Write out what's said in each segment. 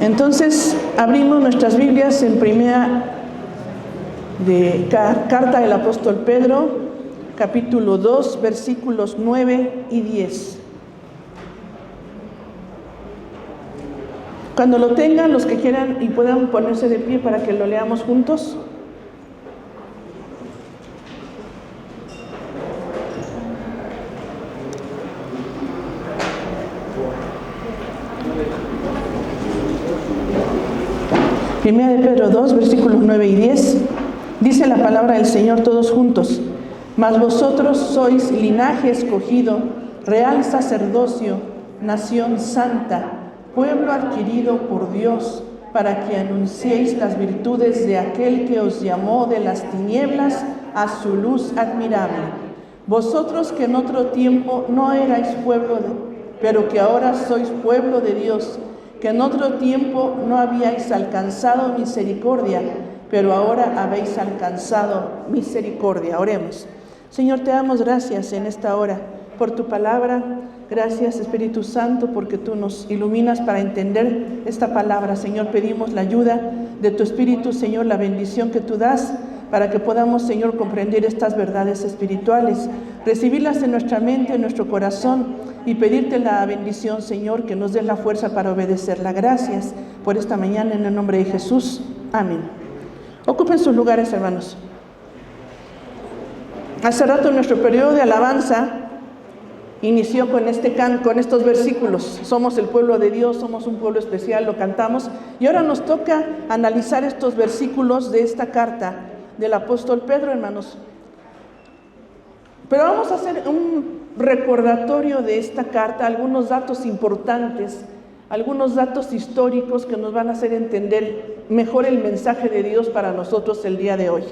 Entonces, abrimos nuestras Biblias en primera carta del apóstol Pedro, capítulo 2, versículos 9 y 10. Cuando lo tengan, los que quieran y puedan ponerse de pie para que lo leamos juntos. Primera de Pedro 2, versículos 9 y 10, dice la palabra del Señor todos juntos: Mas vosotros sois linaje escogido, real sacerdocio, nación santa, pueblo adquirido por Dios, para que anunciéis las virtudes de aquel que os llamó de las tinieblas a su luz admirable. Vosotros que en otro tiempo no erais pueblo, pero que ahora sois pueblo de Dios, que en otro tiempo no habíais alcanzado misericordia, pero ahora habéis alcanzado misericordia. Oremos. Señor, te damos gracias en esta hora por tu palabra. Gracias, Espíritu Santo, porque tú nos iluminas para entender esta palabra. Señor, pedimos la ayuda de tu Espíritu, Señor, la bendición que tú das, para que podamos, Señor, comprender estas verdades espirituales, recibirlas en nuestra mente, en nuestro corazón, y pedirte la bendición, Señor, que nos des la fuerza para obedecerla. Gracias por esta mañana, en el nombre de Jesús. Amén. Ocupen sus lugares, hermanos. Hace rato nuestro periodo de alabanza inició con estos versículos. Somos el pueblo de Dios, somos un pueblo especial, lo cantamos. Y ahora nos toca analizar estos versículos de esta carta del apóstol Pedro, hermanos. Pero vamos a hacer un recordatorio de esta carta, algunos datos importantes, algunos datos históricos que nos van a hacer entender mejor el mensaje de Dios para nosotros el día de hoy.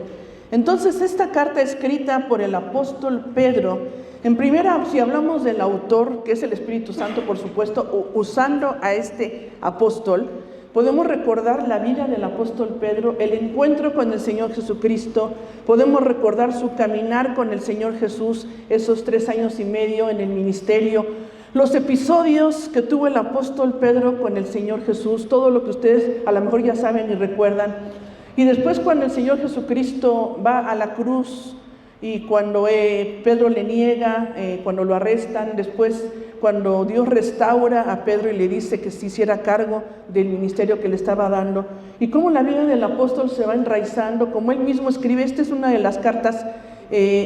Entonces, esta carta escrita por el apóstol Pedro, en primera, si hablamos del autor, que es el Espíritu Santo, por supuesto, usando a este apóstol, podemos recordar la vida del apóstol Pedro, el encuentro con el Señor Jesucristo, podemos recordar su caminar con el Señor Jesús, esos 3 años y medio en el ministerio, los episodios que tuvo el apóstol Pedro con el Señor Jesús, todo lo que ustedes a lo mejor ya saben y recuerdan. Y después, cuando el Señor Jesucristo va a la cruz y cuando Pedro le niega, cuando lo arrestan, después cuando Dios restaura a Pedro y le dice que se hiciera cargo del ministerio que le estaba dando, y cómo la vida del apóstol se va enraizando, como él mismo escribe. Esta es una de las cartas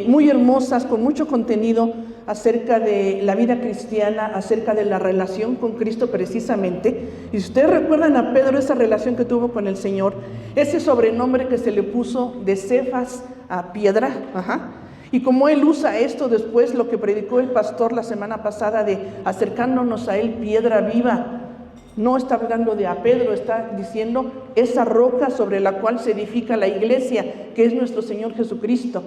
muy hermosas, con mucho contenido acerca de la vida cristiana, acerca de la relación con Cristo precisamente. Y si ustedes recuerdan a Pedro, esa relación que tuvo con el Señor, ese sobrenombre que se le puso de Cefas a piedra, y como él usa esto después, lo que predicó el pastor la semana pasada de acercándonos a él, piedra viva, no está hablando de a Pedro, está diciendo esa roca sobre la cual se edifica la iglesia, que es nuestro Señor Jesucristo.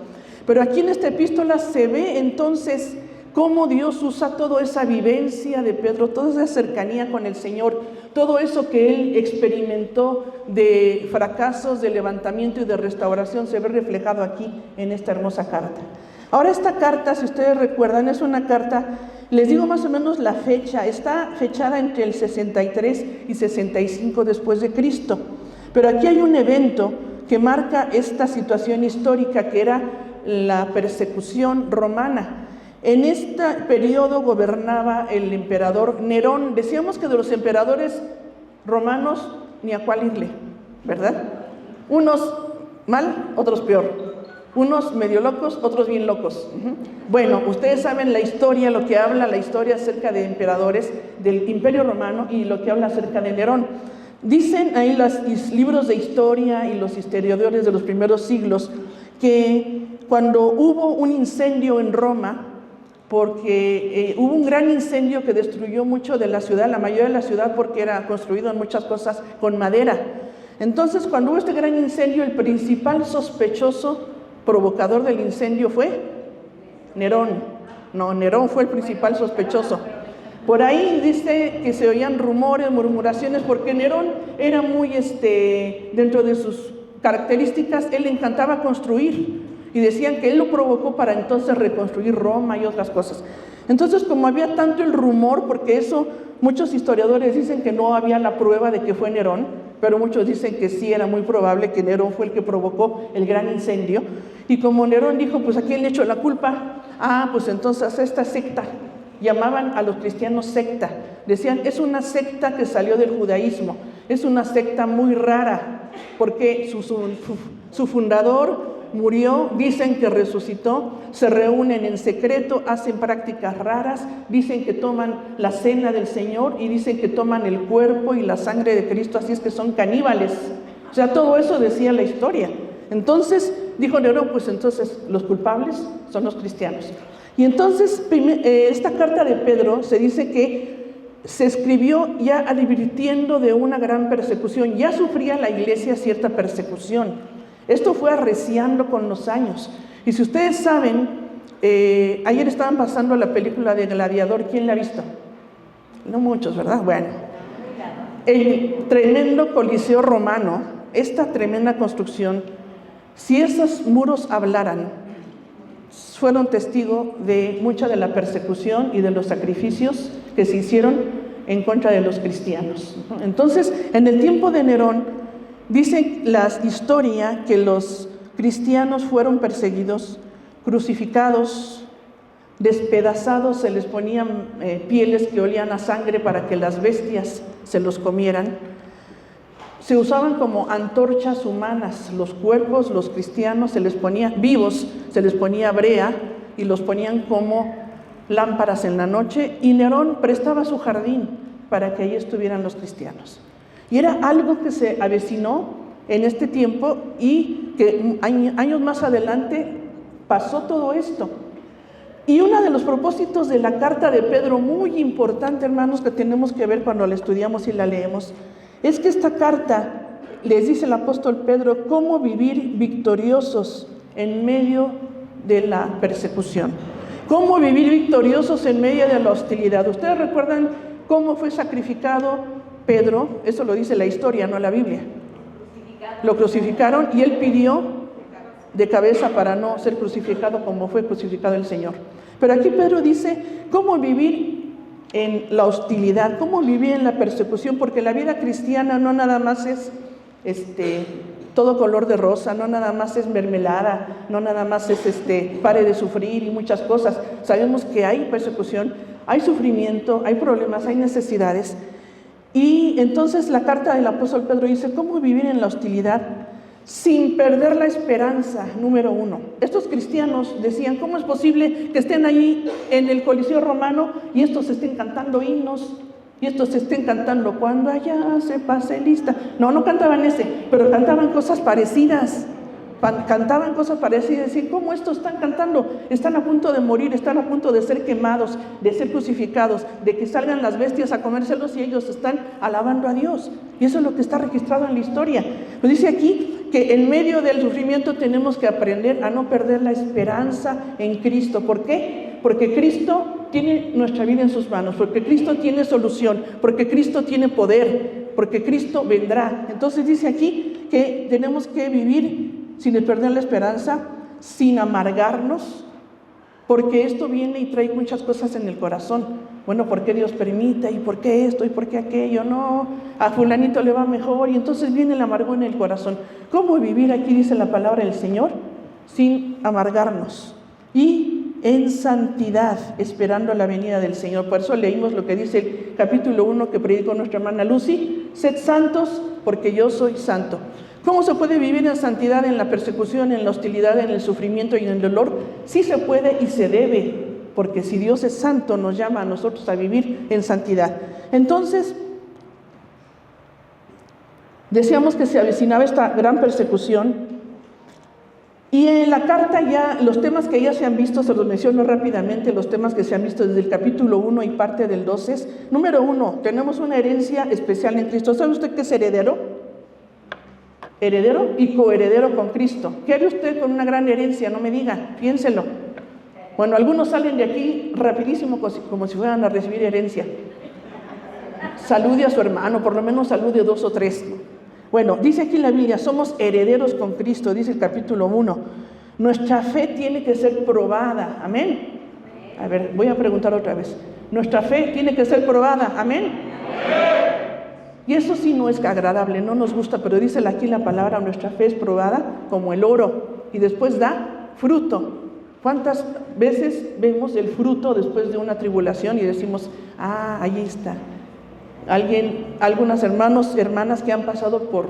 Pero aquí en esta epístola se ve entonces cómo Dios usa toda esa vivencia de Pedro, toda esa cercanía con el Señor, todo eso que él experimentó de fracasos, de levantamiento y de restauración, se ve reflejado aquí en esta hermosa carta. Ahora, esta carta, si ustedes recuerdan, es una carta, les digo más o menos la fecha, está fechada entre el 63 y 65 después de Cristo. Pero aquí hay un evento que marca esta situación histórica, que era la persecución romana. En este periodo gobernaba el emperador Nerón. Decíamos que de los emperadores romanos ni a cuál irle, ¿verdad? Unos mal, otros peor. Unos medio locos, otros bien locos. Bueno, ustedes saben la historia, lo que habla la historia acerca de emperadores del Imperio Romano y lo que habla acerca de Nerón. Dicen ahí los libros de historia y los historiadores de los primeros siglos que cuando hubo un incendio en Roma, porque hubo un gran incendio que destruyó mucho de la ciudad, la mayoría de la ciudad, porque era construido en muchas cosas con madera. Entonces, cuando hubo este gran incendio, el principal sospechoso provocador del incendio fue Nerón. No, Nerón fue el principal sospechoso. Por ahí dice que se oían rumores, murmuraciones, porque Nerón era muy, dentro de sus características, él le encantaba construir. y decían que él lo provocó para entonces reconstruir Roma y otras cosas. Entonces, como había tanto el rumor, porque eso muchos historiadores dicen que no había la prueba de que fue Nerón, pero muchos dicen que sí era muy probable que Nerón fue el que provocó el gran incendio, y como Nerón dijo, pues ¿a quién le echó la culpa? Pues entonces esta secta, llamaban a los cristianos secta, decían, es una secta que salió del judaísmo, es una secta muy rara, porque su fundador murió, dicen que resucitó, se reúnen en secreto, hacen prácticas raras, dicen que toman la cena del Señor y dicen que toman el cuerpo y la sangre de Cristo, así es que son caníbales. O sea, todo eso decía la historia. Entonces, dijo Nerón, pues entonces los culpables son los cristianos. Y entonces, esta carta de Pedro se dice que se escribió ya advirtiendo de una gran persecución, ya sufría la iglesia cierta persecución. Esto fue arreciando con los años. Y si ustedes saben, ayer estaban pasando la película de Gladiador. ¿Quién la ha visto? No muchos, ¿verdad? Bueno, el tremendo Coliseo romano, esta tremenda construcción, si esos muros hablaran, fueron testigos de mucha de la persecución y de los sacrificios que se hicieron en contra de los cristianos. Entonces, en el tiempo de Nerón, dice la historia que los cristianos fueron perseguidos, crucificados, despedazados, se les ponían pieles que olían a sangre para que las bestias se los comieran. Se usaban como antorchas humanas, los cuerpos, los cristianos se les ponía vivos, se les ponía brea y los ponían como lámparas en la noche, y Nerón prestaba su jardín para que allí estuvieran los cristianos. Y era algo que se avecinó en este tiempo y que años más adelante pasó todo esto. Y uno de los propósitos de la carta de Pedro, muy importante, hermanos, que tenemos que ver cuando la estudiamos y la leemos, es que esta carta les dice el apóstol Pedro cómo vivir victoriosos en medio de la persecución. Cómo vivir victoriosos en medio de la hostilidad. ¿Ustedes recuerdan cómo fue sacrificado Pedro? Eso lo dice la historia, no la Biblia. Lo crucificaron y él pidió de cabeza para no ser crucificado como fue crucificado el Señor. Pero aquí Pedro dice cómo vivir en la hostilidad, cómo vivir en la persecución, porque la vida cristiana no nada más es todo color de rosa, no nada más es mermelada, no nada más es pare de sufrir y muchas cosas. Sabemos que hay persecución, hay sufrimiento, hay problemas, hay necesidades. Y entonces la carta del apóstol Pedro dice cómo vivir en la hostilidad sin perder la esperanza, número uno. Estos cristianos decían, ¿cómo es posible que estén ahí en el Coliseo romano y estos estén cantando himnos? Y estos estén cantando cuando allá se pase lista. No cantaban ese, pero cantaban cosas parecidas. Cantaban cosas parecidas, decir, ¿cómo estos están cantando? Están a punto de morir, están a punto de ser quemados, de ser crucificados, de que salgan las bestias a comérselos y ellos están alabando a Dios. Y eso es lo que está registrado en la historia. Pues dice aquí que en medio del sufrimiento tenemos que aprender a no perder la esperanza en Cristo. ¿Por qué? Porque Cristo tiene nuestra vida en sus manos, porque Cristo tiene solución, porque Cristo tiene poder, porque Cristo vendrá. Entonces dice aquí que tenemos que vivir sin perder la esperanza, sin amargarnos, porque esto viene y trae muchas cosas en el corazón. Bueno, ¿por qué Dios permite? ¿Y por qué esto? ¿Y por qué aquello? No, a fulanito le va mejor, y entonces viene el amargor en el corazón. ¿Cómo vivir? Aquí dice la palabra del Señor, sin amargarnos y en santidad, esperando la venida del Señor. Por eso leímos lo que dice el capítulo 1 que predicó nuestra hermana Lucy: sed santos porque yo soy santo. ¿Cómo se puede vivir en santidad en la persecución, en la hostilidad, en el sufrimiento y en el dolor? Sí se puede y se debe, porque si Dios es santo, nos llama a nosotros a vivir en santidad. Entonces, decíamos que se avecinaba esta gran persecución, y en la carta ya, los temas que ya se han visto, se los menciono rápidamente, los temas que se han visto desde el capítulo 1 y parte del 12. Número 1, tenemos una herencia especial en Cristo. ¿Sabe usted qué es heredero? Heredero y coheredero con Cristo. ¿Qué haría usted con una gran herencia? No me diga, piénselo. Bueno, algunos salen de aquí rapidísimo como si fueran a recibir herencia. Salude a su hermano, por lo menos salude 2 o 3. Bueno, dice aquí la Biblia, somos herederos con Cristo, dice el capítulo 1. Nuestra fe tiene que ser probada, amén. A ver, voy a preguntar otra vez. Nuestra fe tiene que ser probada, amén. Y eso sí no es agradable, no nos gusta, pero dice aquí la palabra, nuestra fe es probada como el oro y después da fruto. ¿Cuántas veces vemos el fruto después de una tribulación y decimos, ahí está? Algunos hermanas que han pasado por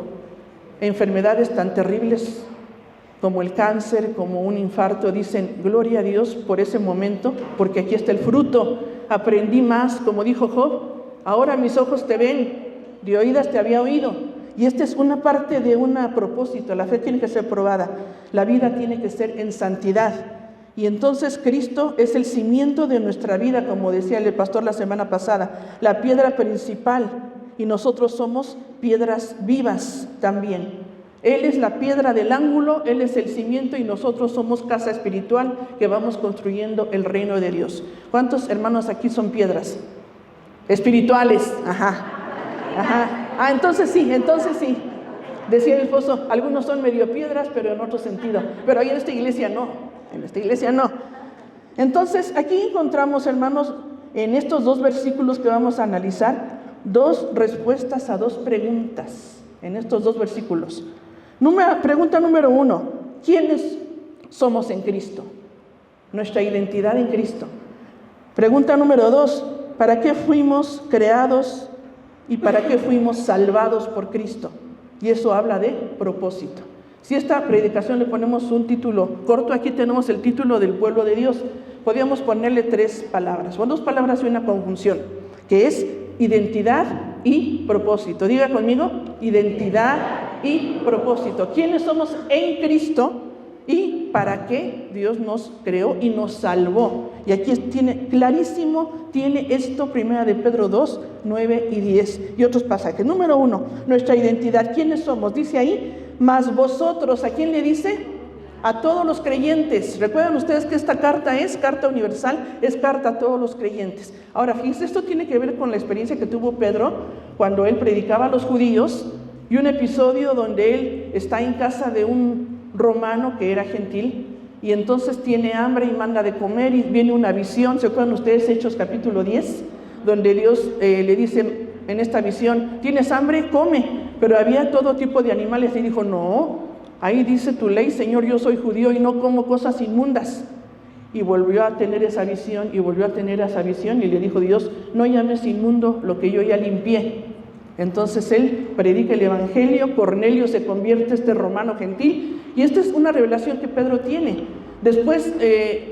enfermedades tan terribles como el cáncer, como un infarto, dicen, gloria a Dios por ese momento, porque aquí está el fruto. Aprendí más, como dijo Job, ahora mis ojos te ven, de oídas te había oído. Y esta es una parte de un propósito. La fe tiene que ser probada, la vida tiene que ser en santidad. Y entonces Cristo es el cimiento de nuestra vida, como decía el pastor la semana pasada, la piedra principal, y nosotros somos piedras vivas también. Él es la piedra del ángulo, Él es el cimiento y nosotros somos casa espiritual que vamos construyendo el reino de Dios. ¿Cuántos hermanos aquí son piedras espirituales? Entonces sí. Decía mi esposo, algunos son medio piedras, pero en otro sentido. Pero ahí en esta iglesia no. Entonces, aquí encontramos, hermanos, en estos 2 versículos que vamos a analizar, 2 respuestas a 2 preguntas. En estos 2 versículos. Pregunta número 1. ¿Quiénes somos en Cristo? Nuestra identidad en Cristo. Pregunta número 2. ¿Para qué fuimos creados y para qué fuimos salvados por Cristo? Y eso habla de propósito. Si a esta predicación le ponemos un título corto, aquí tenemos el título del pueblo de Dios. Podríamos ponerle 3 palabras, o 2 palabras y una conjunción, que es identidad y propósito. Diga conmigo, identidad y propósito. ¿Quiénes somos en Cristo y para qué Dios nos creó y nos salvó? Y aquí tiene clarísimo, tiene esto, 1 de Pedro 2, 9 y 10 y otros pasajes. Número 1, nuestra identidad. ¿Quiénes somos? Dice ahí, mas vosotros, ¿a quién le dice? A todos los creyentes. Recuerdan ustedes que esta carta es carta universal, es carta a todos los creyentes. Ahora, fíjense, esto tiene que ver con la experiencia que tuvo Pedro cuando él predicaba a los judíos y un episodio donde él está en casa de un romano que era gentil y entonces tiene hambre y manda de comer y viene una visión. ¿Se acuerdan ustedes Hechos capítulo 10? Donde Dios le dice en esta visión, ¿tienes hambre? Come. Pero había todo tipo de animales y dijo, no, ahí dice tu ley, Señor, yo soy judío y no como cosas inmundas. Y volvió a tener esa visión y le dijo Dios, no llames inmundo lo que yo ya limpié. Entonces él predica el evangelio, Cornelio se convierte este romano gentil y esta es una revelación que Pedro tiene. Después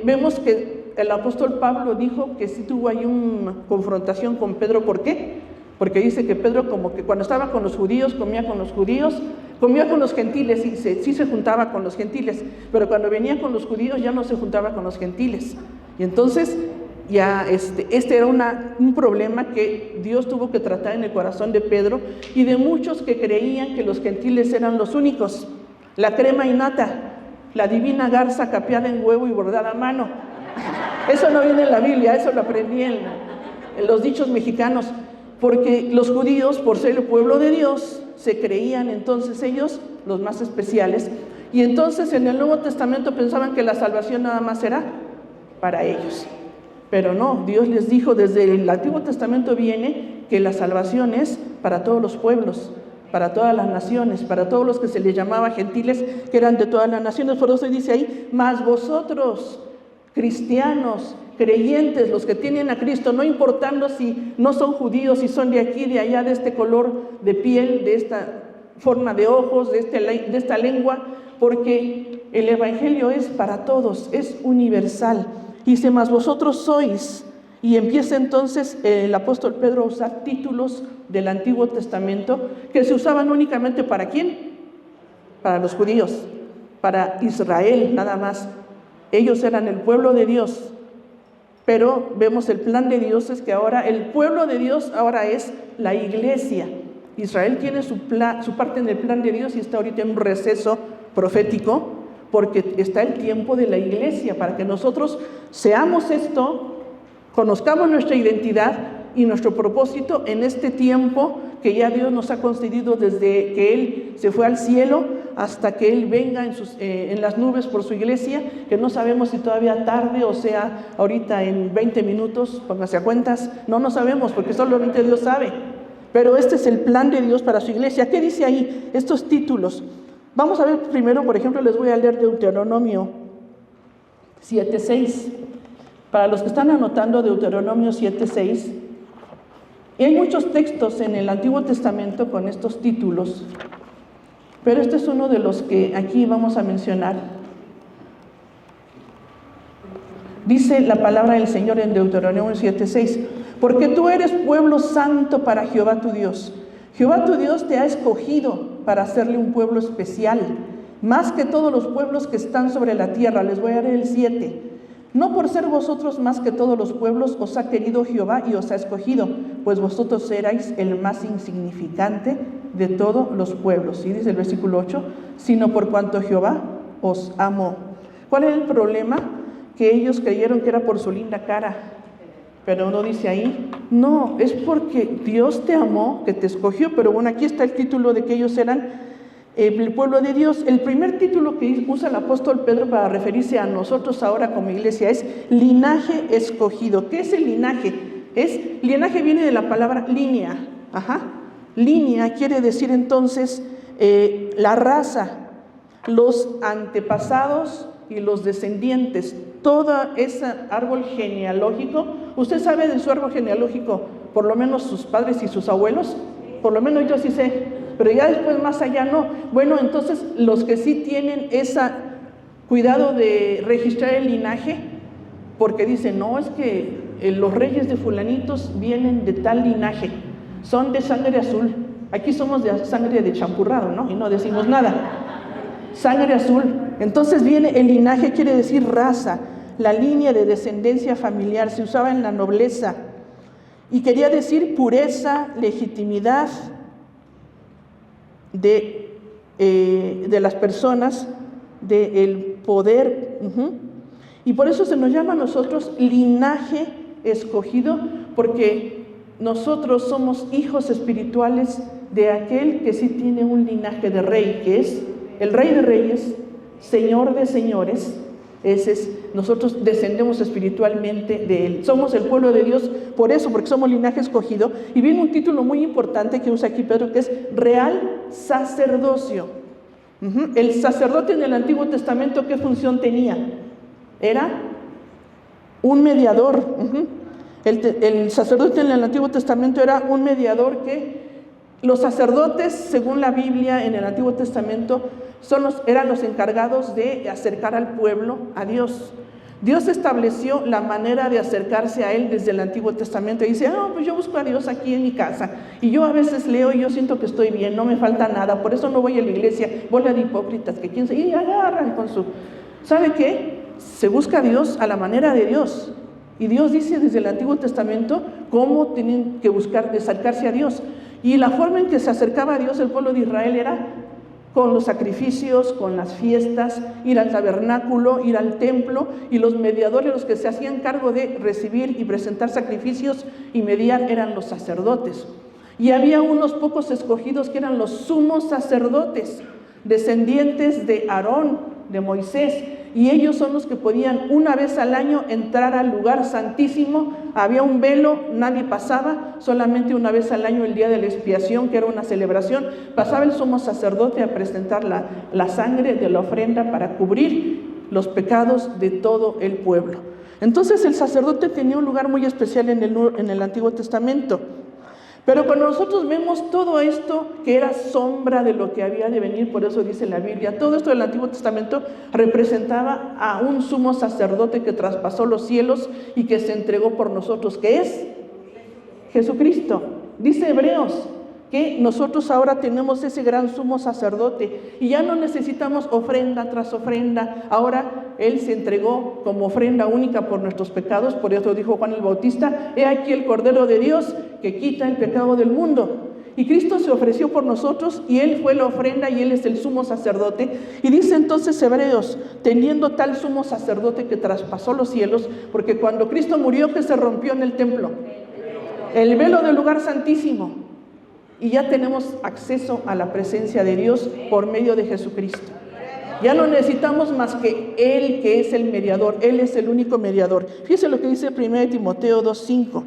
vemos que el apóstol Pablo dijo que sí tuvo ahí una confrontación con Pedro. ¿Por qué? Porque dice que Pedro como que cuando estaba con los judíos, comía con los judíos, comía con los gentiles, y sí se juntaba con los gentiles, pero cuando venía con los judíos ya no se juntaba con los gentiles. Y entonces ya este era un problema que Dios tuvo que tratar en el corazón de Pedro y de muchos que creían que los gentiles eran los únicos, la crema innata, la divina garza capeada en huevo y bordada a mano. Eso no viene en la Biblia, eso lo aprendí en los dichos mexicanos. Porque los judíos, por ser el pueblo de Dios, se creían entonces ellos los más especiales. Y entonces en el Nuevo Testamento pensaban que la salvación nada más era para ellos. Pero no, Dios les dijo, desde el Antiguo Testamento viene que la salvación es para todos los pueblos, para todas las naciones, para todos los que se les llamaba gentiles, que eran de todas las naciones. Por eso dice ahí, mas vosotros, cristianos, creyentes, los que tienen a Cristo, no importando si no son judíos, si son de aquí, de allá, de este color de piel, de esta forma de ojos, de esta lengua, porque el evangelio es para todos, es universal. Dice, mas vosotros sois, y empieza entonces el apóstol Pedro a usar títulos del Antiguo Testamento que se usaban únicamente ¿para quién? Para los judíos, para Israel nada más. Ellos eran el pueblo de Dios. Pero vemos el plan de Dios es que ahora el pueblo de Dios ahora es la iglesia. Israel tiene su parte en el plan de Dios y está ahorita en un receso profético porque está el tiempo de la iglesia para que nosotros seamos esto, conozcamos nuestra identidad y nuestro propósito en este tiempo que ya Dios nos ha concedido desde que Él se fue al cielo hasta que Él venga en las nubes por su iglesia, que no sabemos si todavía tarde o sea ahorita en 20 minutos, póngase a cuentas, no sabemos porque solamente Dios sabe. Pero este es el plan de Dios para su iglesia. ¿Qué dice ahí? Estos títulos. Vamos a ver primero, por ejemplo, les voy a leer Deuteronomio 7:6. Para los que están anotando, Deuteronomio 7:6. Y hay muchos textos en el Antiguo Testamento con estos títulos, pero este es uno de los que aquí vamos a mencionar. Dice la palabra del Señor en Deuteronomio 7:6: porque tú eres pueblo santo para Jehová tu Dios. Jehová tu Dios te ha escogido para hacerle un pueblo especial, más que todos los pueblos que están sobre la tierra. Les voy a dar el 7. No por ser vosotros más que todos los pueblos os ha querido Jehová y os ha escogido, pues vosotros erais el más insignificante de todos los pueblos. Y dice el versículo 8, sino por cuanto Jehová os amó. ¿Cuál era el problema? Que ellos creyeron que era por su linda cara, pero no dice ahí. No, es porque Dios te amó, que te escogió. Pero bueno, aquí está el título de que ellos eran el pueblo de Dios. El primer título que usa el apóstol Pedro para referirse a nosotros ahora como iglesia es linaje escogido. ¿Qué es el linaje? Linaje viene de la palabra línea. Línea quiere decir entonces la raza, los antepasados y los descendientes, todo ese árbol genealógico. ¿Usted sabe de su árbol genealógico, por lo menos sus padres y sus abuelos? Por lo menos yo sí sé. Pero ya después más allá no. Bueno, entonces los que sí tienen ese cuidado de registrar el linaje, porque dicen, no, es que los reyes de fulanitos vienen de tal linaje, son de sangre azul. Aquí somos de sangre de champurrado, ¿no? Y no decimos nada. Sangre azul. Entonces viene el linaje, quiere decir raza, la línea de descendencia familiar, se usaba en la nobleza. Y quería decir pureza, legitimidad de las personas, del poder. Y por eso se nos llama a nosotros linaje escogido, porque nosotros somos hijos espirituales de aquel que sí tiene un linaje de rey, que es el Rey de Reyes, Señor de Señores. Nosotros descendemos espiritualmente de Él. Somos el pueblo de Dios por eso, porque somos linaje escogido. Y viene un título muy importante que usa aquí Pedro, que es real sacerdocio. El sacerdote en el Antiguo Testamento, ¿qué función tenía? Era un mediador. El sacerdote en el Antiguo Testamento era un mediador que los sacerdotes, según la Biblia en el Antiguo Testamento, eran los encargados de acercar al pueblo a Dios. Dios estableció la manera de acercarse a Él desde el Antiguo Testamento. Y dice, pues yo busco a Dios aquí en mi casa. Y yo a veces leo y yo siento que estoy bien, no me falta nada. Por eso no voy a la iglesia, bola de hipócritas que quién sabe, y agarran con su... ¿Sabe qué? Se busca a Dios a la manera de Dios. Y Dios dice desde el Antiguo Testamento cómo tienen que buscar acercarse a Dios. Y la forma en que se acercaba a Dios el pueblo de Israel era con los sacrificios, con las fiestas, ir al tabernáculo, ir al templo, y los mediadores, los que se hacían cargo de recibir y presentar sacrificios y mediar, eran los sacerdotes. Y había unos pocos escogidos que eran los sumos sacerdotes, descendientes de Aarón, de Moisés, y ellos son los que podían una vez al año entrar al lugar santísimo. Había un velo, nadie pasaba, solamente una vez al año, el día de la expiación, que era una celebración, pasaba el sumo sacerdote a presentar la sangre de la ofrenda para cubrir los pecados de todo el pueblo. Entonces el sacerdote tenía un lugar muy especial en el Antiguo Testamento. Pero cuando nosotros vemos todo esto que era sombra de lo que había de venir, por eso dice la Biblia, todo esto del Antiguo Testamento representaba a un sumo sacerdote que traspasó los cielos y que se entregó por nosotros, que es Jesucristo. Dice Hebreos que nosotros ahora tenemos ese gran sumo sacerdote y ya no necesitamos ofrenda tras ofrenda. Ahora Él se entregó como ofrenda única por nuestros pecados. Por eso dijo Juan el Bautista, he aquí el Cordero de Dios que quita el pecado del mundo. Y Cristo se ofreció por nosotros y Él fue la ofrenda y Él es el sumo sacerdote. Y dice entonces Hebreos, teniendo tal sumo sacerdote que traspasó los cielos, porque cuando Cristo murió, ¿qué se rompió en el templo? El velo del lugar santísimo. y ya tenemos acceso a la presencia de Dios por medio de Jesucristo. Ya no necesitamos más que Él, que es el mediador. Él es el único mediador. Fíjese lo que dice 1 Timoteo 2:5.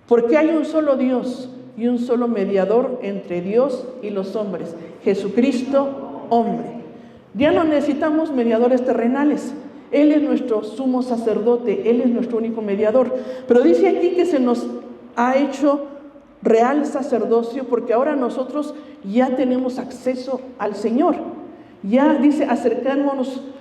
Porque hay un solo Dios y un solo mediador entre Dios y los hombres, Jesucristo, hombre. Ya no necesitamos mediadores terrenales. Él es nuestro sumo sacerdote, Él es nuestro único mediador. Pero dice aquí que se nos ha hecho real sacerdocio, porque ahora nosotros ya tenemos acceso al Señor. Ya dice,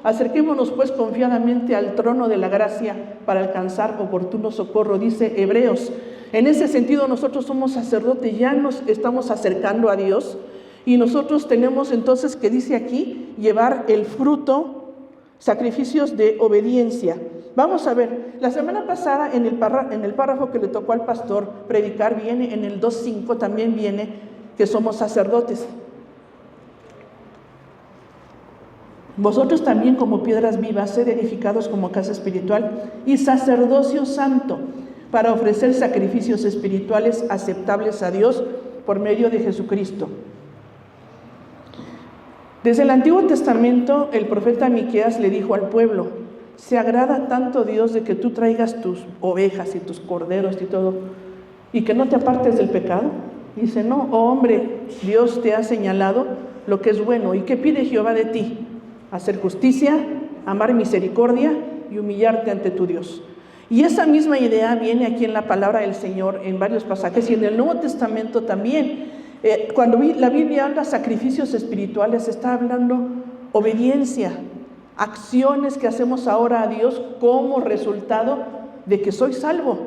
acerquémonos pues confiadamente al trono de la gracia para alcanzar oportuno socorro, dice Hebreos. En ese sentido nosotros somos sacerdotes, ya nos estamos acercando a Dios, y nosotros tenemos entonces, que dice aquí, llevar el fruto, sacrificios de obediencia. Vamos a ver, la semana pasada en el párrafo que le tocó al pastor predicar viene, en el 2:5 también viene que somos sacerdotes. Vosotros también, como piedras vivas, sed edificados como casa espiritual y sacerdocio santo, para ofrecer sacrificios espirituales aceptables a Dios por medio de Jesucristo. Desde el Antiguo Testamento, el profeta Miqueas le dijo al pueblo: ¿se agrada tanto Dios de que tú traigas tus ovejas y tus corderos y todo, y que no te apartes del pecado? Dice, no, oh hombre, Dios te ha señalado lo que es bueno. ¿Y qué pide Jehová de ti? Hacer justicia, amar misericordia y humillarte ante tu Dios. Y esa misma idea viene aquí en la palabra del Señor en varios pasajes, y en el Nuevo Testamento también. Cuando la Biblia habla de sacrificios espirituales, está hablando obediencia, acciones que hacemos ahora a Dios como resultado de que soy salvo.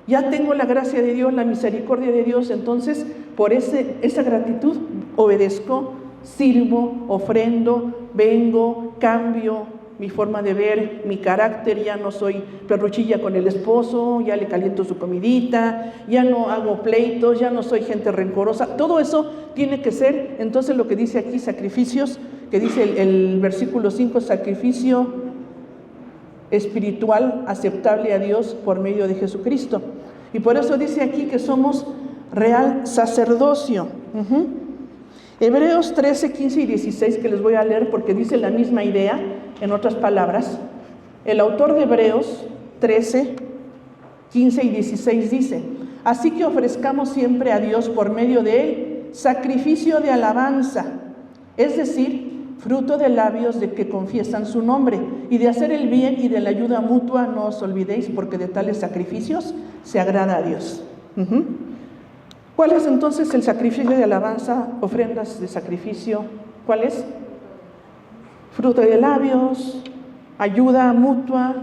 Ya tengo la gracia de Dios, la misericordia de Dios, entonces por esa gratitud obedezco, sirvo, ofrendo, vengo, cambio mi forma de ver, mi carácter. Ya no soy perruchilla con el esposo, ya le caliento su comidita, ya no hago pleitos, ya no soy gente rencorosa. Todo eso tiene que ser, entonces, lo que dice aquí, sacrificios, que dice el versículo 5, sacrificio espiritual aceptable a Dios por medio de Jesucristo. Y por eso dice aquí que somos real sacerdocio. Hebreos 13, 15 y 16, que les voy a leer porque dice la misma idea, en otras palabras. El autor de Hebreos 13, 15 y 16 dice: así que ofrezcamos siempre a Dios por medio de Él sacrificio de alabanza, es decir, fruto de labios de que confiesan su nombre, y de hacer el bien y de la ayuda mutua no os olvidéis, porque de tales sacrificios se agrada a Dios. ¿Cuál es entonces el sacrificio de alabanza? Ofrendas de sacrificio. ¿Cuál es? Fruto de labios, ayuda mutua,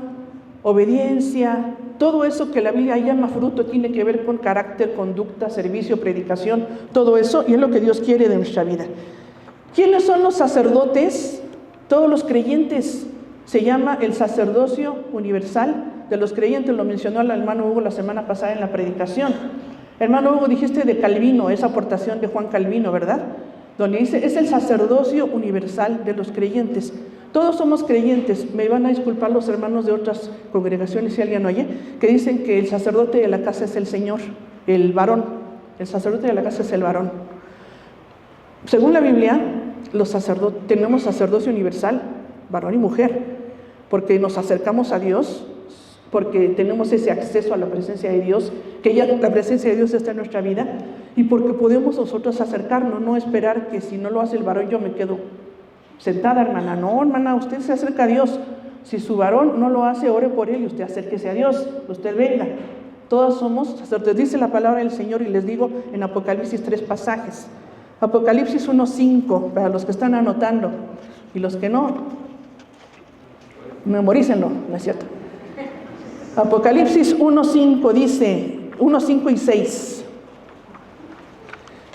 obediencia. Todo eso que la Biblia llama fruto tiene que ver con carácter, conducta, servicio, predicación, todo eso, y es lo que Dios quiere de nuestra vida. ¿Quiénes son los sacerdotes? Todos los creyentes. Se llama el sacerdocio universal de los creyentes. Lo mencionó el hermano Hugo la semana pasada en la predicación. Hermano Hugo, dijiste de Calvino, esa aportación de Juan Calvino, ¿verdad? Donde dice, es el sacerdocio universal de los creyentes. Todos somos creyentes. Me van a disculpar los hermanos de otras congregaciones si alguien oye, que dicen que el sacerdote de la casa es el Señor, el varón. El sacerdote de la casa es el varón. Según la Biblia, tenemos sacerdocio universal, varón y mujer, porque nos acercamos a Dios, porque tenemos ese acceso a la presencia de Dios, que ya la presencia de Dios está en nuestra vida, y porque podemos nosotros acercarnos, no esperar que si no lo hace el varón yo me quedo sentada, hermana. No, hermana, usted se acerca a Dios. Si su varón no lo hace, ore por él y usted acérquese a Dios, usted venga. Todas somos sacerdotes. Dice la palabra del Señor, y les digo en Apocalipsis 3 pasajes. Apocalipsis 1:5, para los que están anotando, y los que no, memorícenlo, ¿no es cierto? Apocalipsis 1:5 dice, 1:5 y 6.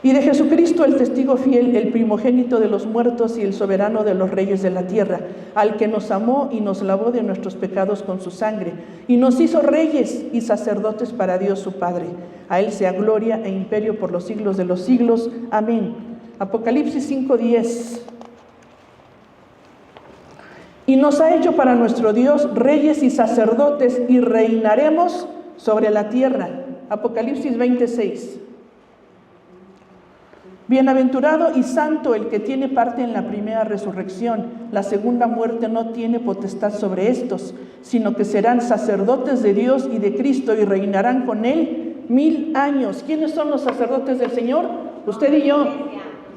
Y de Jesucristo, el testigo fiel, el primogénito de los muertos y el soberano de los reyes de la tierra, al que nos amó y nos lavó de nuestros pecados con su sangre, y nos hizo reyes y sacerdotes para Dios su Padre. A Él sea gloria e imperio por los siglos de los siglos. Amén. Apocalipsis 5:10. Y nos ha hecho para nuestro Dios reyes y sacerdotes, y reinaremos sobre la tierra. Apocalipsis 20:6. Bienaventurado y santo el que tiene parte en la primera resurrección. La segunda muerte no tiene potestad sobre estos, sino que serán sacerdotes de Dios y de Cristo y reinarán con Él 1000 años. ¿Quiénes son los sacerdotes del Señor? Usted y yo.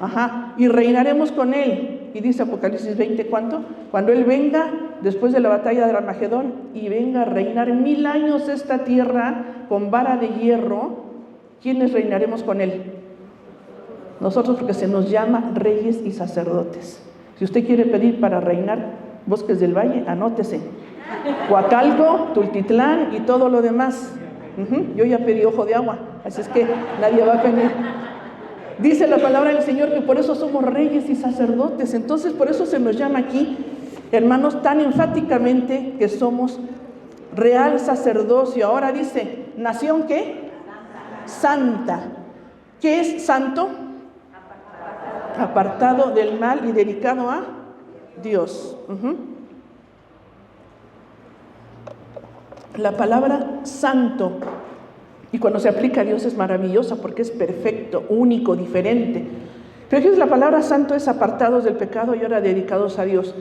Ajá. Y reinaremos con Él. Y dice Apocalipsis 20, ¿cuánto? Cuando Él venga, después de la batalla de Armagedón, y venga a reinar 1000 años esta tierra con vara de hierro, ¿quiénes reinaremos con Él? Nosotros, porque se nos llama reyes y sacerdotes. Si usted quiere pedir para reinar Bosques del Valle, anótese. Coacalco, Tultitlán y todo lo demás. Yo ya pedí ojo de agua, así es que nadie va a venir. Dice la palabra del Señor que por eso somos reyes y sacerdotes. Entonces, por eso se nos llama aquí, hermanos, tan enfáticamente que somos real sacerdocio. Ahora dice, ¿nación qué? Santa. ¿Qué es santo? Apartado del mal y dedicado a Dios. La palabra santo, y cuando se aplica a Dios es maravillosa porque es perfecto, único, diferente. Pero fíjense, la palabra santo es apartados del pecado y ahora dedicados a Dios.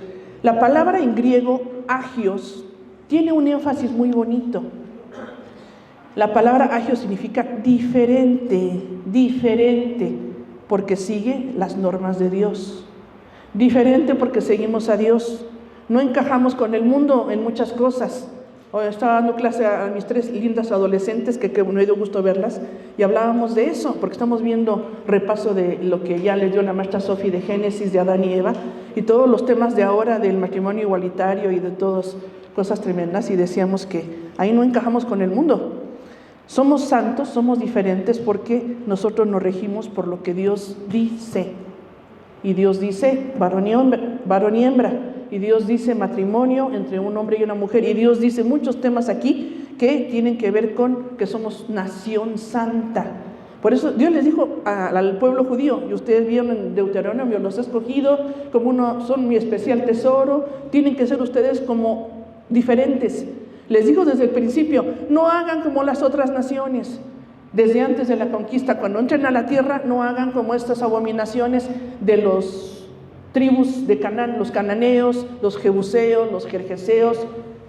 La palabra en griego, agios, tiene un énfasis muy bonito. La palabra agios significa diferente, porque sigue las normas de Dios. Diferente porque seguimos a Dios. No encajamos con el mundo en muchas cosas. Hoy estaba dando clase a mis 3 lindas adolescentes, que me dio gusto verlas, y hablábamos de eso, porque estamos viendo repaso de lo que ya les dio la maestra Sofi de Génesis, de Adán y Eva, y todos los temas de ahora del matrimonio igualitario y de todas cosas tremendas, y decíamos que ahí no encajamos con el mundo. Somos santos, somos diferentes porque nosotros nos regimos por lo que Dios dice. Y Dios dice varón y hembra. Y Dios dice matrimonio entre un hombre y una mujer. Y Dios dice muchos temas aquí que tienen que ver con que somos nación santa. Por eso Dios les dijo al pueblo judío, y ustedes vieron en Deuteronomio, los he escogido como son mi especial tesoro, tienen que ser ustedes como diferentes. Les digo desde el principio, no hagan como las otras naciones. Desde antes de la conquista, cuando entren a la tierra, no hagan como estas abominaciones de los tribus de Canaán, los cananeos, los jebuseos, los gergeseos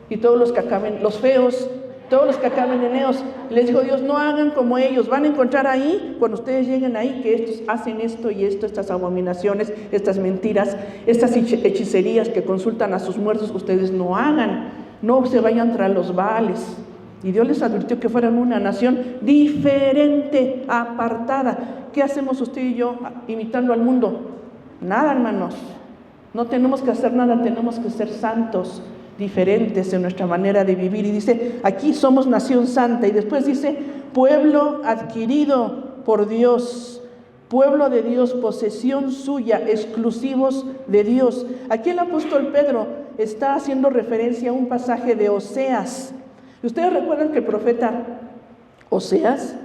y todos los que acaben, los feos, todos los que acaben en eos. Les dijo Dios, no hagan como ellos. Van a encontrar ahí, cuando ustedes lleguen ahí, que estos hacen esto y esto, estas abominaciones, estas mentiras, estas hechicerías que consultan a sus muertos, ustedes no hagan. No se vayan tras los Baales. Y Dios les advirtió que fueran una nación diferente, apartada. ¿Qué hacemos usted y yo imitando al mundo? Nada, hermanos. No tenemos que hacer nada, tenemos que ser santos, diferentes en nuestra manera de vivir. Y dice, aquí somos nación santa. Y después dice, pueblo adquirido por Dios, pueblo de Dios, posesión suya, exclusivos de Dios. Aquí el apóstol Pedro está haciendo referencia a un pasaje de Oseas. ¿Ustedes recuerdan que el profeta Oseas,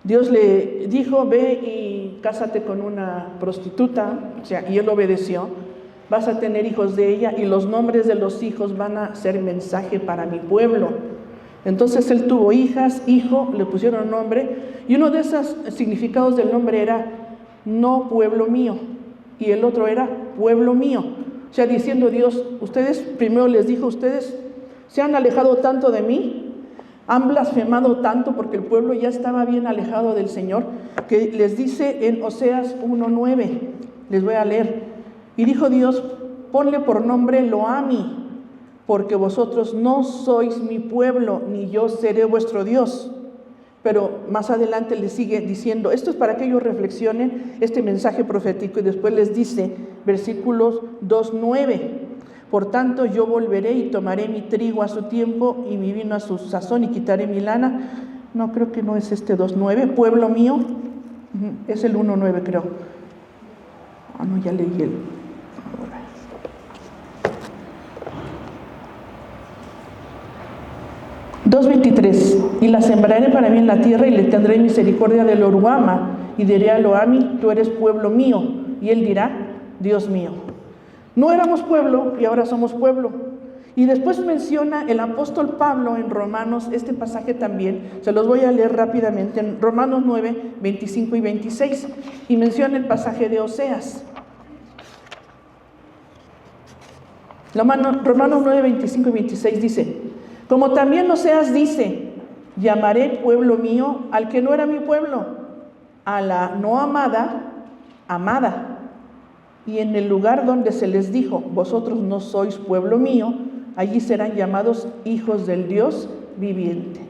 Dios le dijo, ve y cásate con una prostituta, y él obedeció, vas a tener hijos de ella y los nombres de los hijos van a ser mensaje para mi pueblo. Entonces él tuvo hijas, hijo, le pusieron nombre, y uno de esos significados del nombre era no pueblo mío, y el otro era pueblo mío. O sea, diciendo Dios, ustedes, primero les dijo, ustedes se han alejado tanto de mí, han blasfemado tanto porque el pueblo ya estaba bien alejado del Señor, que les dice en Oseas 1:9, les voy a leer, y dijo Dios, ponle por nombre Lo-Ami, porque vosotros no sois mi pueblo, ni yo seré vuestro Dios. Pero más adelante les sigue diciendo, esto es para que ellos reflexionen este mensaje profético, y después les dice, versículos 2:9, por tanto yo volveré y tomaré mi trigo a su tiempo y mi vino a su sazón y quitaré mi lana. No, creo que no es este 2:9, pueblo mío, es el 1:9 creo. No, ya leí el... 2:23, y la sembraré para mí en la tierra y le tendré misericordia de Lo-Ruhama, y diré a Lo-Ami, tú eres pueblo mío, y él dirá, Dios mío. No éramos pueblo y ahora somos pueblo. Y después menciona el apóstol Pablo en Romanos, este pasaje también, se los voy a leer rápidamente, en Romanos 9, 25 y 26, y menciona el pasaje de Oseas. Romanos 9, 25 y 26 dice: como también Oseas dice, llamaré pueblo mío al que no era mi pueblo, a la no amada, amada. Y en el lugar donde se les dijo, vosotros no sois pueblo mío, allí serán llamados hijos del Dios viviente.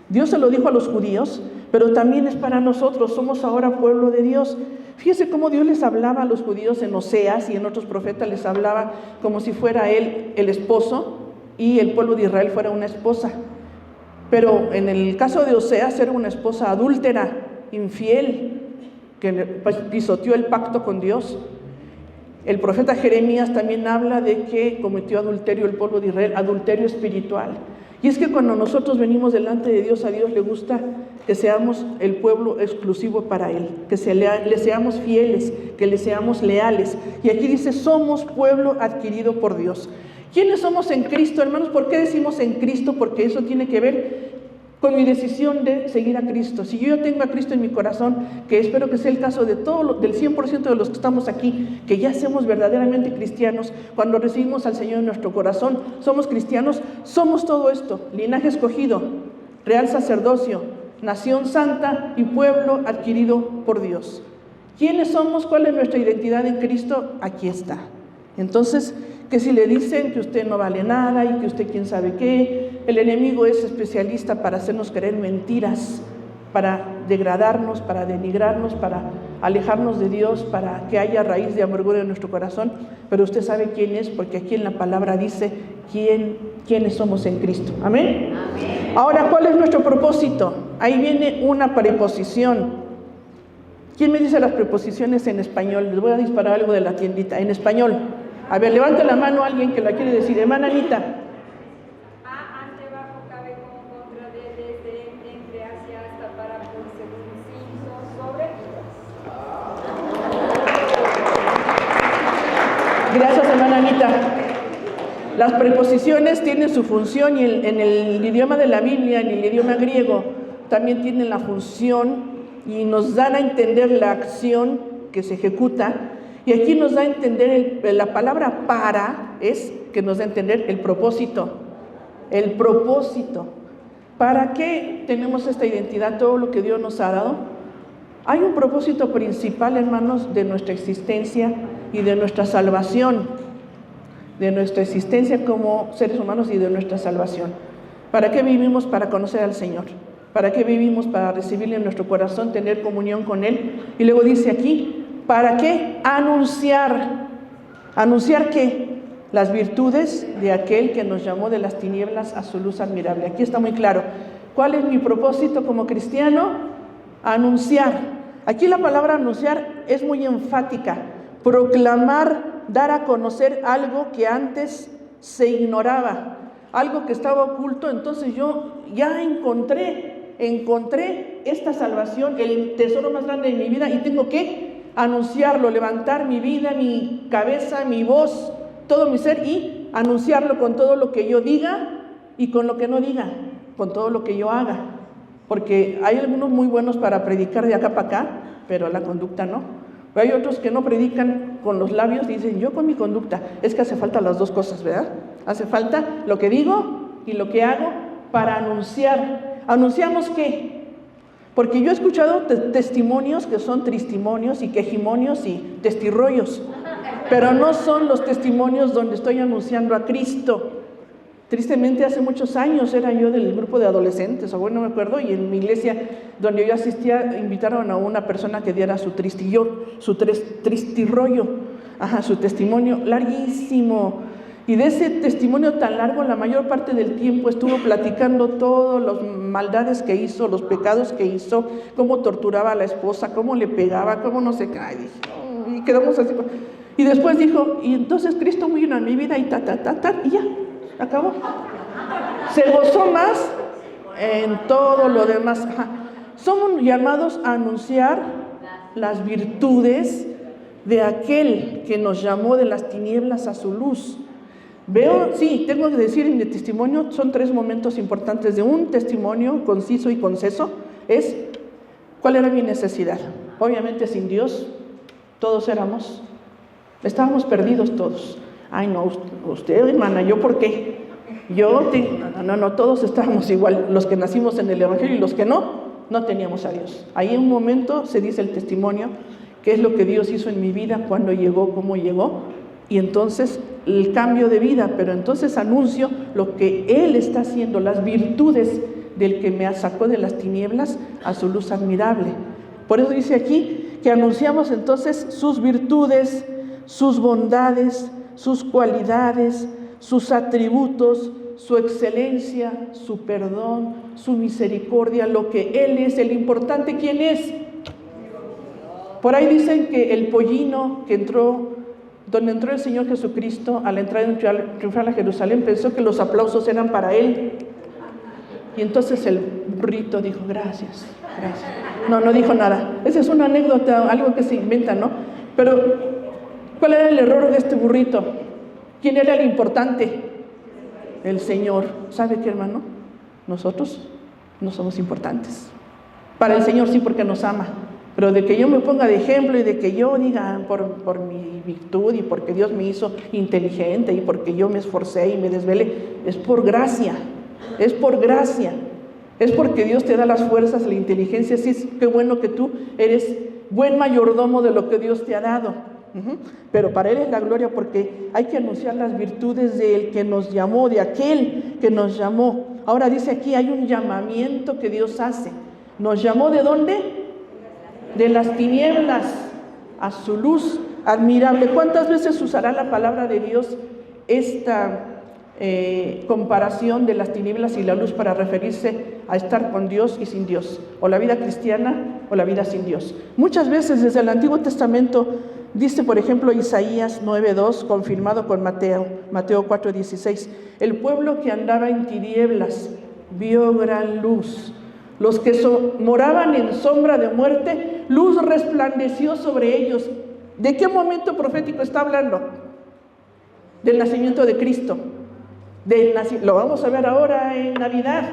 Dios se lo dijo a los judíos, pero también es para nosotros, somos ahora pueblo de Dios. Fíjese cómo Dios les hablaba a los judíos en Oseas y en otros profetas les hablaba como si fuera él el esposo y el pueblo de Israel fuera una esposa. Pero en el caso de Oseas era una esposa adúltera, infiel, que pisoteó el pacto con Dios. El profeta Jeremías también habla de que cometió adulterio el pueblo de Israel, adulterio espiritual. Y es que cuando nosotros venimos delante de Dios, a Dios le gusta que seamos el pueblo exclusivo para Él, que le seamos fieles, que le seamos leales. Y aquí dice, somos pueblo adquirido por Dios. ¿Quiénes somos en Cristo, hermanos? ¿Por qué decimos en Cristo? Porque eso tiene que ver con mi decisión de seguir a Cristo. Si yo tengo a Cristo en mi corazón, que espero que sea el caso de del 100% de los que estamos aquí, que ya somos verdaderamente cristianos, cuando recibimos al Señor en nuestro corazón, somos cristianos, somos todo esto: linaje escogido, real sacerdocio, nación santa y pueblo adquirido por Dios. ¿Quiénes somos? ¿Cuál es nuestra identidad en Cristo? Aquí está. Entonces, que si le dicen que usted no vale nada y que usted quién sabe qué, el enemigo es especialista para hacernos creer mentiras, para degradarnos, para denigrarnos, para alejarnos de Dios, para que haya raíz de amargura en nuestro corazón. Pero usted sabe quién es, porque aquí en la palabra dice quiénes somos en Cristo. ¿Amén? Amén. Ahora, ¿cuál es nuestro propósito? Ahí viene una preposición. ¿Quién me dice las preposiciones en español? Les voy a disparar algo de la tiendita. En español. A ver, levante la mano alguien que la quiere decir. Hermana Anita. A, ante, bajo, cabe, como, contra, de, desde, entre, hacia, hasta, para, por, según, sin, sobre y tras. Gracias, hermana Anita. Las preposiciones tienen su función y en el idioma de la Biblia, en el idioma griego, también tienen la función y nos dan a entender la acción que se ejecuta. Y aquí nos da a entender, la palabra para es que nos da a entender el propósito. El propósito. ¿Para qué tenemos esta identidad, todo lo que Dios nos ha dado? Hay un propósito principal, hermanos, de nuestra existencia y de nuestra salvación. De nuestra existencia como seres humanos y de nuestra salvación. ¿Para qué vivimos? Para conocer al Señor. ¿Para qué vivimos? Para recibirle en nuestro corazón, tener comunión con Él. Y luego dice aquí, ¿para qué? Anunciar. ¿Anunciar qué? Las virtudes de aquel que nos llamó de las tinieblas a su luz admirable. Aquí está muy claro. ¿Cuál es mi propósito como cristiano? Anunciar. Aquí la palabra anunciar es muy enfática. Proclamar, dar a conocer algo que antes se ignoraba, algo que estaba oculto. Entonces yo ya encontré esta salvación, el tesoro más grande de mi vida, y tengo que anunciarlo, levantar mi vida, mi cabeza, mi voz, todo mi ser, y anunciarlo con todo lo que yo diga y con lo que no diga, con todo lo que yo haga. Porque hay algunos muy buenos para predicar de acá para acá, pero la conducta no. Pero hay otros que no predican con los labios, dicen yo con mi conducta. Es que hace falta las dos cosas, ¿verdad? Hace falta lo que digo y lo que hago para anunciar. ¿Anunciamos qué? Porque yo he escuchado testimonios que son tristimonios y quejimonios y testirrollos, pero no son los testimonios donde estoy anunciando a Cristo. Tristemente, hace muchos años era yo del grupo de adolescentes, o bueno, no me acuerdo, y en mi iglesia donde yo asistía invitaron a una persona que diera su tristirrollo, su testimonio larguísimo. Y de ese testimonio tan largo, la mayor parte del tiempo estuvo platicando todas las maldades que hizo, los pecados que hizo, cómo torturaba a la esposa, cómo le pegaba, cómo no sé qué. Y quedamos así. Y después dijo, y entonces Cristo vino en mi vida y y ya, acabó. Se gozó más en todo lo demás. Somos llamados a anunciar las virtudes de aquel que nos llamó de las tinieblas a su luz. Sí, tengo que decir en mi testimonio, son 3 momentos importantes de un testimonio conciso y conceso, es cuál era mi necesidad. Obviamente sin Dios, todos estábamos perdidos todos. Ay no, usted hermana, ¿yo por qué? No, todos estábamos igual, los que nacimos en el Evangelio y los que no teníamos a Dios. Ahí en un momento se dice el testimonio, qué es lo que Dios hizo en mi vida, cuándo llegó, cómo llegó, y entonces el cambio de vida, pero entonces anuncio lo que Él está haciendo, las virtudes del que me sacó de las tinieblas a su luz admirable. Por eso dice aquí que anunciamos entonces sus virtudes, sus bondades, sus cualidades, sus atributos, su excelencia, su perdón, su misericordia, lo que Él es, el importante, ¿quién es? Por ahí dicen que el pollino que donde entró el Señor Jesucristo, al entrar triunfal a Jerusalén, pensó que los aplausos eran para Él. Y entonces el burrito dijo, gracias. No dijo nada. Esa es una anécdota, algo que se inventa, ¿no? Pero, ¿cuál era el error de este burrito? ¿Quién era el importante? El Señor. ¿Sabe qué, hermano? Nosotros no somos importantes. Para el Señor sí, porque nos ama. Pero de que yo me ponga de ejemplo y de que yo diga por mi virtud y porque Dios me hizo inteligente y porque yo me esforcé y me desvelé, es por gracia. Es porque Dios te da las fuerzas, la inteligencia. Sí, qué bueno que tú eres buen mayordomo de lo que Dios te ha dado. Pero para Él es la gloria, porque hay que anunciar las virtudes del que nos llamó, de aquel que nos llamó. Ahora dice aquí, hay un llamamiento que Dios hace. ¿Nos llamó de dónde? De las tinieblas a su luz admirable. ¿Cuántas veces usará la palabra de Dios esta comparación de las tinieblas y la luz para referirse a estar con Dios y sin Dios, o la vida cristiana o la vida sin Dios? Muchas veces desde el Antiguo Testamento dice, por ejemplo, Isaías 9:2, confirmado con Mateo 4:16, el pueblo que andaba en tinieblas vio gran luz. Los que moraban en sombra de muerte, luz resplandeció sobre ellos. ¿De qué momento profético está hablando? Del nacimiento de Cristo. Lo vamos a ver ahora en Navidad.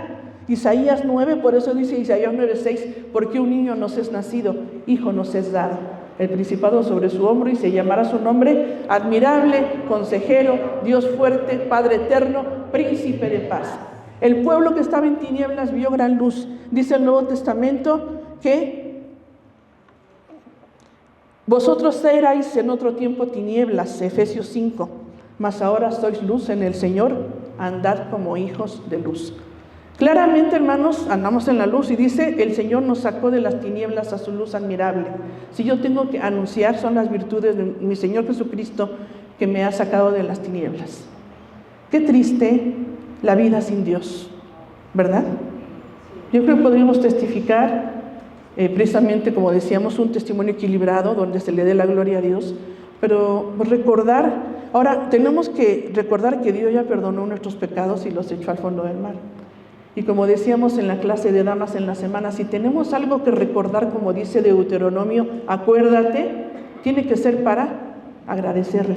Isaías 9, por eso dice Isaías 9:6, porque un niño nos es nacido, hijo nos es dado, el principado sobre su hombro, y se llamará su nombre admirable, consejero, Dios fuerte, Padre eterno, príncipe de paz. El pueblo que estaba en tinieblas vio gran luz. Dice el Nuevo Testamento que vosotros erais en otro tiempo tinieblas, Efesios 5, mas ahora sois luz en el Señor, andad como hijos de luz. Claramente, hermanos, andamos en la luz, y dice, el Señor nos sacó de las tinieblas a su luz admirable. Si yo tengo que anunciar, son las virtudes de mi Señor Jesucristo que me ha sacado de las tinieblas. Qué triste la vida sin Dios, ¿verdad? Yo creo que podríamos testificar, precisamente como decíamos, un testimonio equilibrado donde se le dé la gloria a Dios, pero ahora tenemos que recordar que Dios ya perdonó nuestros pecados y los echó al fondo del mar. Y como decíamos en la clase de damas en la semana, si tenemos algo que recordar, como dice Deuteronomio, acuérdate, tiene que ser para agradecerle.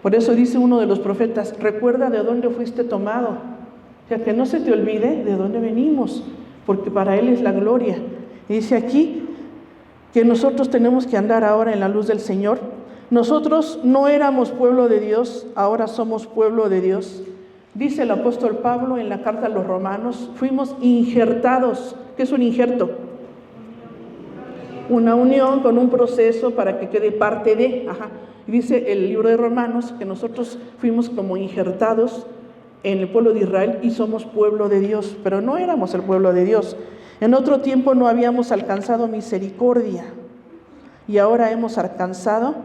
Por eso dice uno de los profetas, recuerda de dónde fuiste tomado. O sea, que no se te olvide de dónde venimos, porque para Él es la gloria. Y dice aquí que nosotros tenemos que andar ahora en la luz del Señor. Nosotros no éramos pueblo de Dios, ahora somos pueblo de Dios. Dice el apóstol Pablo en la carta a los Romanos, fuimos injertados. ¿Qué es un injerto? Una unión con un proceso para que quede parte de. Dice el libro de Romanos que nosotros fuimos como injertados en el pueblo de Israel y somos pueblo de Dios, pero no éramos el pueblo de Dios. En otro tiempo no habíamos alcanzado misericordia y ahora hemos alcanzado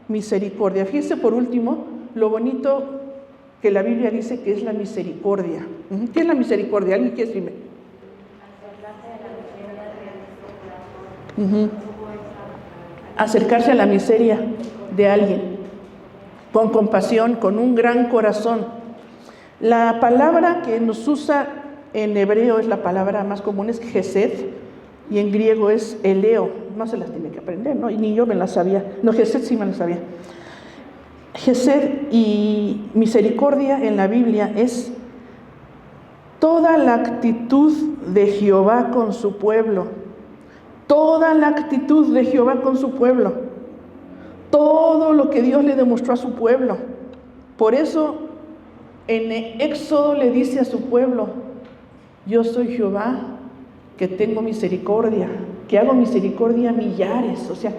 misericordia. Fíjense por último lo bonito que la Biblia dice que es la misericordia. ¿Qué es la misericordia? ¿Alguien quiere decirme? Acercarse a la miseria de alguien con compasión, con un gran corazón. La palabra que nos usa en hebreo es la palabra más común, es gesed, y en griego es eleo. No se las tiene que aprender, ¿no? Y ni yo me las sabía. No, gesed sí me las sabía. Gesed y misericordia en la Biblia es toda la actitud de Jehová con su pueblo. Toda la actitud de Jehová con su pueblo. Todo lo que Dios le demostró a su pueblo. Por eso en Éxodo le dice a su pueblo: yo soy Jehová, que tengo misericordia, que hago misericordia a millares. O sea,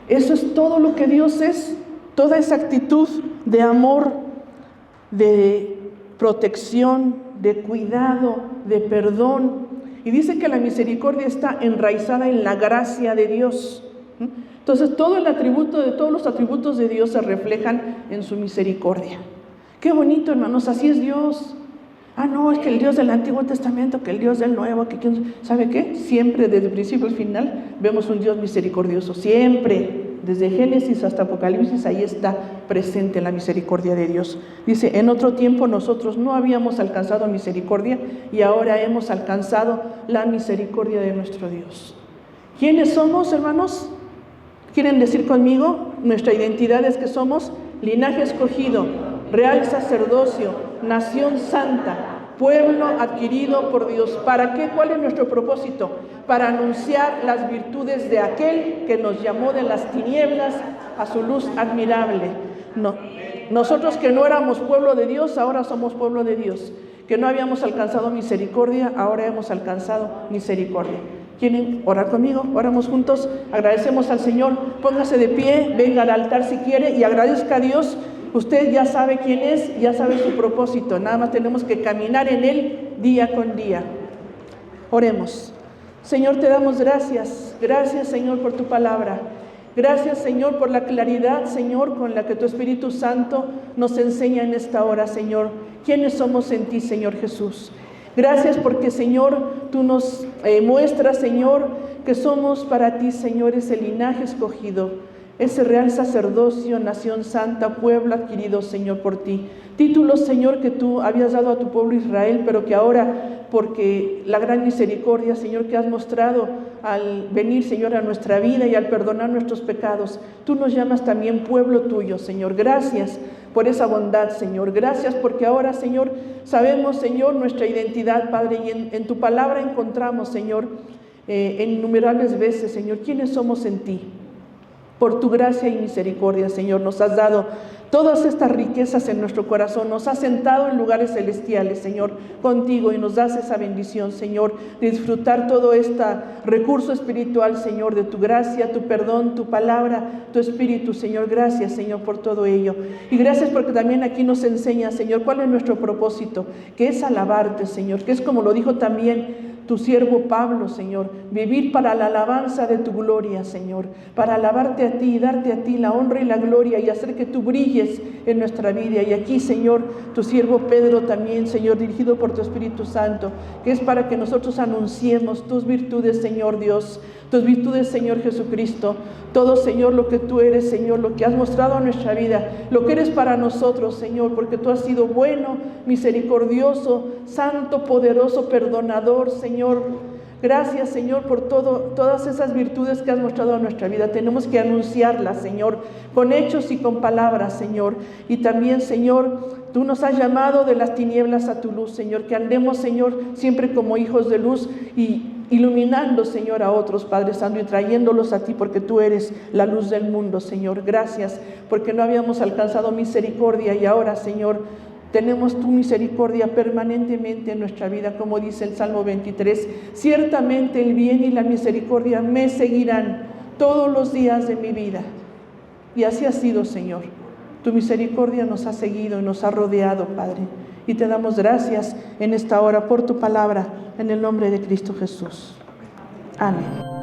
eso es todo lo que Dios es. Toda esa actitud de amor, de protección, de cuidado, de perdón. Y dice que la misericordia está enraizada en la gracia de Dios. Entonces todos los atributos de Dios se reflejan en su misericordia. Qué bonito, hermanos, así es Dios. No, es que el Dios del Antiguo Testamento, que el Dios del Nuevo, que ¿sabe qué? Siempre, desde el principio al final, vemos un Dios misericordioso. Siempre, desde Génesis hasta Apocalipsis, ahí está presente la misericordia de Dios. Dice, en otro tiempo nosotros no habíamos alcanzado misericordia y ahora hemos alcanzado la misericordia de nuestro Dios. ¿Quiénes somos, hermanos? ¿Quieren decir conmigo? Nuestra identidad es que somos linaje escogido, real sacerdocio, nación santa, pueblo adquirido por Dios. ¿Para qué? ¿Cuál es nuestro propósito? Para anunciar las virtudes de aquel que nos llamó de las tinieblas a su luz admirable. Nosotros que no éramos pueblo de Dios, ahora somos pueblo de Dios. Que no habíamos alcanzado misericordia, ahora hemos alcanzado misericordia. ¿Quieren orar conmigo? Oramos juntos, agradecemos al Señor. Póngase de pie, venga al altar si quiere y agradezca a Dios. Usted ya sabe quién es, ya sabe su propósito. Nada más tenemos que caminar en Él día con día. Oremos. Señor, te damos gracias. Gracias, Señor, por tu palabra. Gracias, Señor, por la claridad, Señor, con la que tu Espíritu Santo nos enseña en esta hora, Señor. ¿Quiénes somos en ti, Señor Jesús? Gracias porque, Señor, tú nos muestras, Señor, que somos para ti, Señor, ese linaje escogido, ese real sacerdocio, nación santa, pueblo adquirido, Señor, por ti. Títulos, Señor, que tú habías dado a tu pueblo Israel, pero que ahora, porque la gran misericordia, Señor, que has mostrado al venir, Señor, a nuestra vida y al perdonar nuestros pecados, tú nos llamas también pueblo tuyo, Señor. Gracias por esa bondad, Señor. Gracias porque ahora, Señor, sabemos, Señor, nuestra identidad, Padre, y en tu palabra encontramos, Señor, en innumerables veces, Señor, quiénes somos en ti. Por tu gracia y misericordia, Señor, nos has dado todas estas riquezas en nuestro corazón, nos has sentado en lugares celestiales, Señor, contigo, y nos das esa bendición, Señor, de disfrutar todo este recurso espiritual, Señor, de tu gracia, tu perdón, tu palabra, tu espíritu, Señor. Gracias, Señor, por todo ello. Y gracias porque también aquí nos enseña, Señor, cuál es nuestro propósito, que es alabarte, Señor, que es como lo dijo también tu siervo Pablo, Señor, vivir para la alabanza de tu gloria, Señor, para alabarte a ti y darte a ti la honra y la gloria y hacer que tú brilles en nuestra vida. Y aquí, Señor, tu siervo Pedro también, Señor, dirigido por tu Espíritu Santo, que es para que nosotros anunciemos tus virtudes, Señor Dios, tus virtudes, Señor Jesucristo, todo, Señor, lo que tú eres, Señor, lo que has mostrado en nuestra vida, lo que eres para nosotros, Señor, porque tú has sido bueno, misericordioso, santo, poderoso, perdonador, Señor. Gracias, Señor, por todas esas virtudes que has mostrado en nuestra vida. Tenemos que anunciarlas, Señor, con hechos y con palabras, Señor. Y también, Señor, tú nos has llamado de las tinieblas a tu luz, Señor, que andemos, Señor, siempre como hijos de luz y iluminando, Señor, a otros, Padre Santo, y trayéndolos a ti, porque tú eres la luz del mundo, Señor. Gracias, porque no habíamos alcanzado misericordia y ahora, Señor, tenemos tu misericordia permanentemente en nuestra vida, como dice el Salmo 23. Ciertamente el bien y la misericordia me seguirán todos los días de mi vida. Y así ha sido, Señor. Tu misericordia nos ha seguido y nos ha rodeado, Padre. Y te damos gracias en esta hora por tu palabra, en el nombre de Cristo Jesús. Amén.